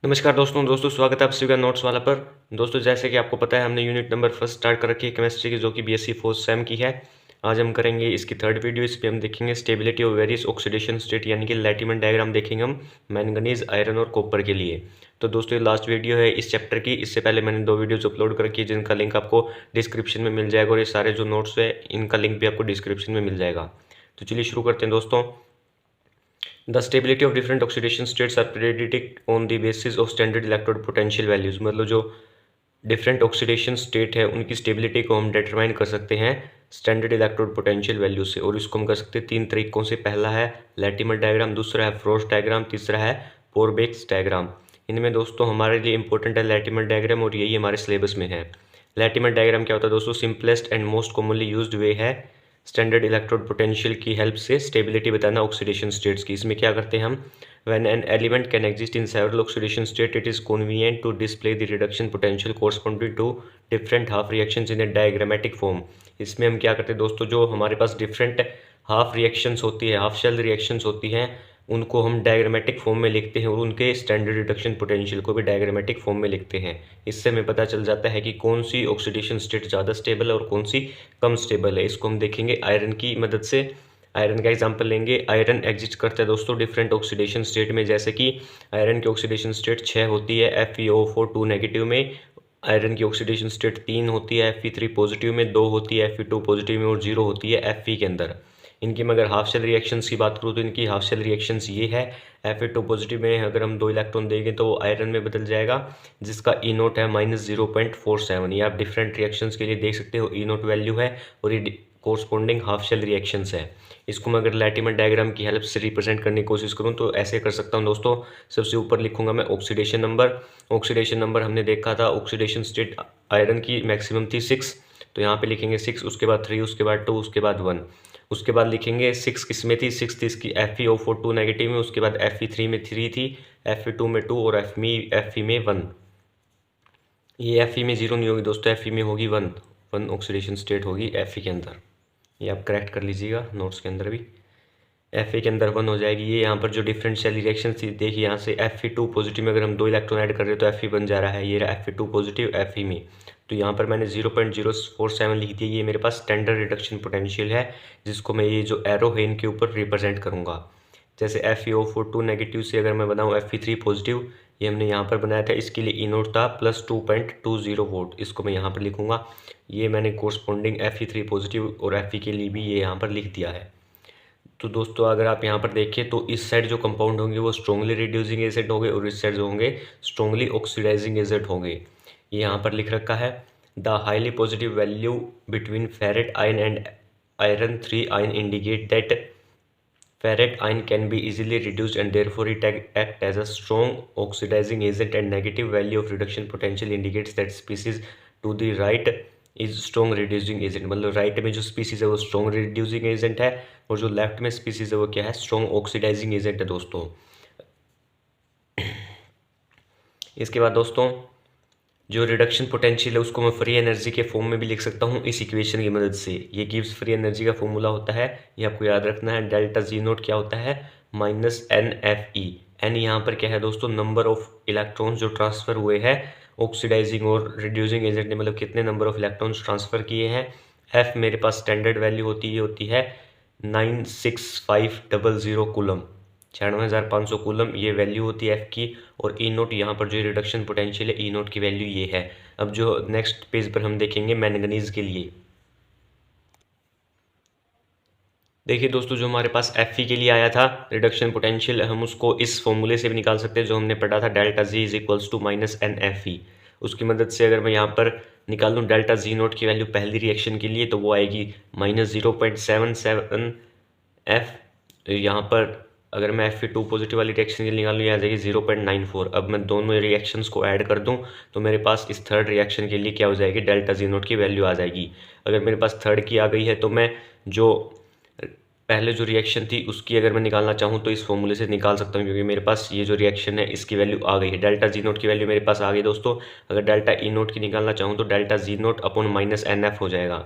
नमस्कार दोस्तों स्वागत है आप सभी का नोट्स वाला पर। दोस्तों जैसे कि आपको पता है हमने यूनिट नंबर फर्स्ट स्टार्ट कर रखी है केमिस्ट्री की, जो कि बीएससी फोर्थ सेम की है। आज हम करेंगे इसकी थर्ड वीडियो। इस पे हम देखेंगे stability of various oxidation state, यानी कि लैटिमन डायग्राम देखेंगे हम मैंगनीज, आयरन और कॉपर के लिए। तो दोस्तों ये लास्ट वीडियो है इस चैप्टर की। इससे पहले मैंने 2 वीडियोज अपलोड कर रखी है जिनका लिंक आपको डिस्क्रिप्शन में मिल जाएगा, और ये सारे जो नोट्स है इनका लिंक भी आपको डिस्क्रिप्शन में मिल जाएगा। तो चलिए शुरू करते हैं दोस्तों। The stability of different oxidation states are predicted on the basis of standard electrode potential values. मतलब जो डिफरेंट ऑक्सीडेशन स्टेट है उनकी स्टेबिलिटी को हम डिटरमाइन कर सकते हैं स्टैंडर्ड इलेक्ट्रोड पोटेंशियल वैल्यू से, और इसको हम कर सकते हैं 3 तरीकों से। पहला है लैटिमर डायग्राम, दूसरा है फ्रोस्ट डायग्राम, तीसरा है पोरबेक्स डायग्राम। इनमें दोस्तों हमारे लिए इंपॉर्टेंट है लैटिमर डायग्राम, और यही हमारे सिलेबस में है। लैटिमर डायग्राम क्या होता है दोस्तों? Simplest and most commonly used way है स्टैंडर्ड इलेक्ट्रोड पोटेंशियल की हेल्प से स्टेबिलिटी बताना ऑक्सीडेशन स्टेट्स की। इसमें क्या करते हैं हम, when an element can exist in several oxidation state it is convenient to display the reduction potential corresponding to different half reactions in a diagrammatic form. इसमें हम क्या करते हैं दोस्तों, जो हमारे पास डिफरेंट हाफ रिएक्शंस होती है, हाफ शेल रिएक्शंस होती हैं, उनको हम डायग्रामेटिक फॉर्म में लिखते हैं और उनके स्टैंडर्ड रिडक्शन पोटेंशियल को भी डायग्रामेटिक फॉर्म में लिखते हैं। इससे हमें पता चल जाता है कि कौन सी ऑक्सीडेशन स्टेट ज़्यादा स्टेबल है और कौन सी कम स्टेबल है। इसको हम देखेंगे आयरन की मदद से। आयरन का एग्जांपल लेंगे। आयरन एग्जिस्ट करता है दोस्तों डिफरेंट ऑक्सीडेशन स्टेट में, जैसे कि आयरन की ऑक्सीडेशन स्टेट 6 होती है FeO4 2 नेगेटिव में। आयरन की ऑक्सीडेशन स्टेट 3 होती है Fe3 पॉजिटिव में, 2 होती है Fe2 पॉजिटिव में, और 0 होती है Fe के अंदर। इनकी मैं अगर हाफ शेल रिएक्शंस की बात करूँ तो इनकी हाफ शेल रिएक्शंस ये है। Fe2 पॉजिटिव में अगर हम 2 इलेक्ट्रॉन देंगे तो वो आयरन में बदल जाएगा, जिसका E0 है -0.47। ये आप डिफरेंट रिएक्शंस के लिए देख सकते हो E0 वैल्यू है, और ये कोरस्पॉन्डिंग हाफ शेल रिएक्शंस है। इसको मैं अगर लैटिमर डायग्राम की हेल्प से रिप्रेजेंट करने की कोशिश करूँ तो ऐसे कर सकता हूँ दोस्तों। सबसे ऊपर लिखूंगा मैं ऑक्सीडेशन नंबर। ऑक्सीडेशन नंबर हमने देखा था, ऑक्सीडेशन स्टेट आयरन की मैक्सिमम थी 6, तो यहाँ पे लिखेंगे 6, उसके बाद 3, उसके बाद 2, उसके बाद 1। उसके बाद लिखेंगे 6 किस में थी, 6 थी इसकी FeO4 2 नेगेटिव में, उसके बाद Fe3 में 3 थी, Fe2 में 2 और Fe में 1। ये Fe में 0 नहीं होगी दोस्तों, Fe में होगी 1 ऑक्सीडेशन स्टेट होगी Fe के अंदर। ये आप करेक्ट कर लीजिएगा नोट्स के अंदर भी। Fe के अंदर 1 हो जाएगी। ये यहाँ पर जो डिफरेंट शेल रिएक्शन थी देखिए, यहाँ से Fe2 पॉजिटिव में अगर हम 2 इलेक्ट्रॉन ऐड कर रहे हैं तो Fe बन जा रहा है। ये रहा Fe2 पॉजिटिव Fe में, तो यहाँ पर मैंने 0.047 लिख दिया। ये मेरे पास स्टैंडर्ड रिडक्शन पोटेंशियल है, जिसको मैं ये जो एरो है इनके ऊपर रिप्रेजेंट करूँगा। जैसे FeO4 2 नेगेटिव से अगर मैं बनाऊँ Fe3 पॉजिटिव, ये हमने यहाँ पर बनाया था, इसके लिए E0 था +2.20 वोल्ट। इसको मैं यहाँ पर लिखूँगा। ये मैंने कोरस्पॉन्डिंग Fe3 पॉजिटिव और Fe के लिए भी ये यहाँ पर लिख दिया है। तो दोस्तों अगर आप यहाँ पर देखें तो इस साइड जो कंपाउंड होंगे वो स्ट्रॉन्गली रिड्यूसिंग एजेंट होंगे, और इस साइड जो होंगे स्ट्रॉन्गली ऑक्सीडाइजिंग एजेंट होंगे। ये यहाँ पर लिख रखा है the highly positive value between ferrate ion and iron 3 ion indicate that ferrate ion can be easily reduced and therefore it act as a strong oxidizing agent, and negative value of reduction potential indicates that species to the right is strong reducing agent. मतलब right में जो species है वो strong reducing agent है, और जो left में species है वो क्या है, स्ट्रॉन्ग ऑक्सीडाइजिंग एजेंट है दोस्तों। इसके बाद दोस्तों जो रिडक्शन पोटेंशियल है उसको मैं फ्री एनर्जी के फॉर्म में भी लिख सकता हूँ इस इक्वेशन की मदद से। ये गिव्स फ्री एनर्जी का फॉर्मूला होता है, ये आपको याद रखना है। डेल्टा G0 क्या होता है, -NFe। एन यहाँ पर क्या है दोस्तों, नंबर ऑफ इलेक्ट्रॉन्स जो ट्रांसफर हुए हैं ऑक्सीडाइजिंग और रिड्यूसिंग एजेंट ने, मतलब कितने नंबर ऑफ इलेक्ट्रॉन्स ट्रांसफर किए हैं। एफ मेरे पास स्टैंडर्ड वैल्यू होती है 96500 कूलम, 96,500 कूलम ये वैल्यू होती है एफ की। और E0 यहाँ पर जो रिडक्शन पोटेंशियल है E0 की वैल्यू ये है। अब जो नेक्स्ट पेज पर हम देखेंगे मैंगनीज के लिए। देखिए दोस्तों जो हमारे पास Fe के लिए आया था रिडक्शन पोटेंशियल, हम उसको इस फॉर्मूले से भी निकाल सकते हैं जो हमने पढ़ा था, delta G is equals to -NFe। उसकी मदद से अगर मैं यहाँ पर निकाल दूँ डेल्टा G0 की वैल्यू पहली रिएक्शन के लिए, तो वो आएगी -0.77F। यहाँ पर अगर मैं Fe2 पॉजिटिव वाली रिएक्शन के लिए निकालूँ, यहाँ आ जाएगी 0.94। अब मैं दोनों रिएक्शंस को ऐड कर दूँ तो मेरे पास इस थर्ड रिएक्शन के लिए क्या हो जाएगी, डेल्टा G0 की वैल्यू आ जाएगी। अगर मेरे पास थर्ड की आ गई है तो मैं जो पहले जो रिएक्शन थी उसकी अगर मैं निकालना चाहूँ तो इस फॉर्मूले से निकाल सकता हूँ, क्योंकि मेरे पास ये जो रिएक्शन है इसकी वैल्यू आ गई है। डेल्टा G0 की वैल्यू मेरे पास आ गई दोस्तों। अगर डेल्टा E0 की निकालना चाहूँ तो डेल्टा G0 अपॉन -NF हो जाएगा।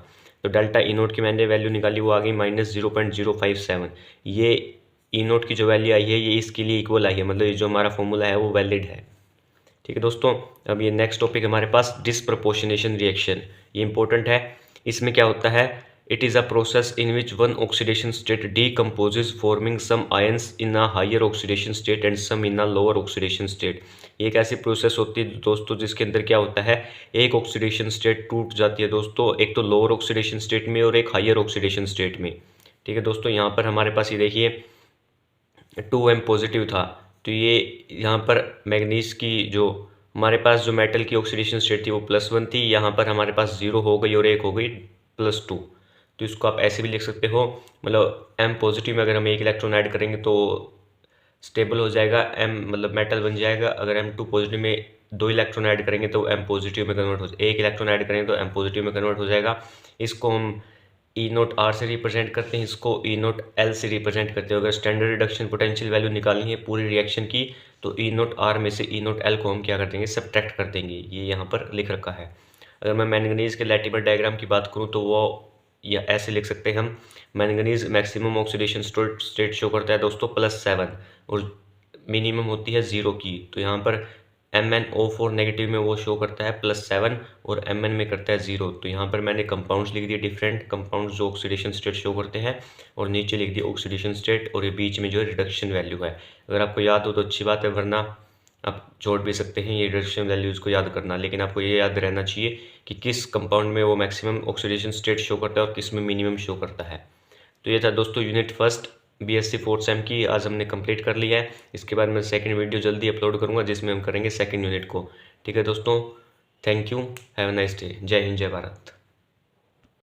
तो डेल्टा E0 की मैंने वैल्यू निकाली, वो आ गई -0.057। ये E0 की जो वैल्यू आई है ये इसके लिए इक्वल आई है, मतलब ये जो हमारा फॉर्मूला है वो वैलिड है। ठीक है दोस्तों, अब ये नेक्स्ट टॉपिक हमारे पास डिस्प्रपोर्शनेशन रिएक्शन। ये इंपॉर्टेंट है। इसमें क्या होता है, it is a process in which one oxidation state decomposes forming some ions in a higher oxidation state and some in a lower oxidation state. ये एक ऐसी प्रोसेस होती है दोस्तों जिसके अंदर क्या होता है, एक ऑक्सीडेशन स्टेट टूट जाती है दोस्तों, एक तो लोअर ऑक्सीडेशन स्टेट में और एक हायर ऑक्सीडेशन स्टेट में। ठीक है दोस्तों, यहाँ पर हमारे पास ये देखिए 2m पॉजिटिव था, तो ये यहाँ पर मैग्नीज की जो हमारे पास जो मेटल की ऑक्सीडेशन स्टेट थी वो +1 थी, यहाँ पर हमारे पास 0 हो गई और एक हो गई +2। तो इसको आप ऐसे भी लिख सकते हो, मतलब m पॉजिटिव में अगर हम एक इलेक्ट्रॉन ऐड करेंगे तो स्टेबल हो जाएगा, m मतलब मेटल बन जाएगा। अगर m2 पॉजिटिव में 2 इलेक्ट्रॉन ऐड करेंगे तो m पॉजिटिव में कन्वर्ट हो जाएगा, एक इलेक्ट्रॉन ऐड करेंगे तो m पॉजिटिव में कन्वर्ट हो जाएगा। इसको हम E0R से रिप्रेजेंट करते हैं, इसको E0L से रिप्रेजेंट करते हैं। अगर स्टैंडर्ड रिडक्शन पोटेंशियल वैल्यू निकालनी है पूरी रिएक्शन की तो E0R में से E0L को हम क्या कर देंगे, सब्ट्रैक्ट कर देंगे। ये यहाँ पर लिख रखा है। अगर मैं मैंगनीज के लैटिमर डायग्राम की बात करूँ तो वो या ऐसे लिख सकते हैं हम, manganese maximum oxidation state show करता है दोस्तों +7 और मिनिमम होती है 0 की। तो यहाँ पर MnO4 नेगेटिव में वो शो करता है +7 और Mn में करता है 0। तो यहाँ पर मैंने कंपाउंड्स लिख दिए, डिफरेंट कंपाउंड्स जो ऑक्सीडेशन स्टेट शो करते हैं, और नीचे लिख दिया ऑक्सीडेशन स्टेट, और ये बीच में जो है रिडक्शन वैल्यू है। अगर आपको याद हो तो अच्छी बात है, वरना आप जोड़ भी सकते हैं ये रिडक्शन वैल्यूज़ को याद करना। लेकिन आपको ये याद रहना चाहिए कि किस कंपाउंड में वो मैक्सिमम ऑक्सीडेशन स्टेट शो करता है और किस में मिनिमम शो करता है। तो ये था दोस्तों unit first BSc 4th same की, आज हमने कंप्लीट कर लिया है। इसके बाद मैं सेकंड वीडियो जल्दी अपलोड करूंगा जिसमें हम करेंगे सेकंड यूनिट को। ठीक है दोस्तों, thank you, have a nice day. जय हिंद, जय भारत।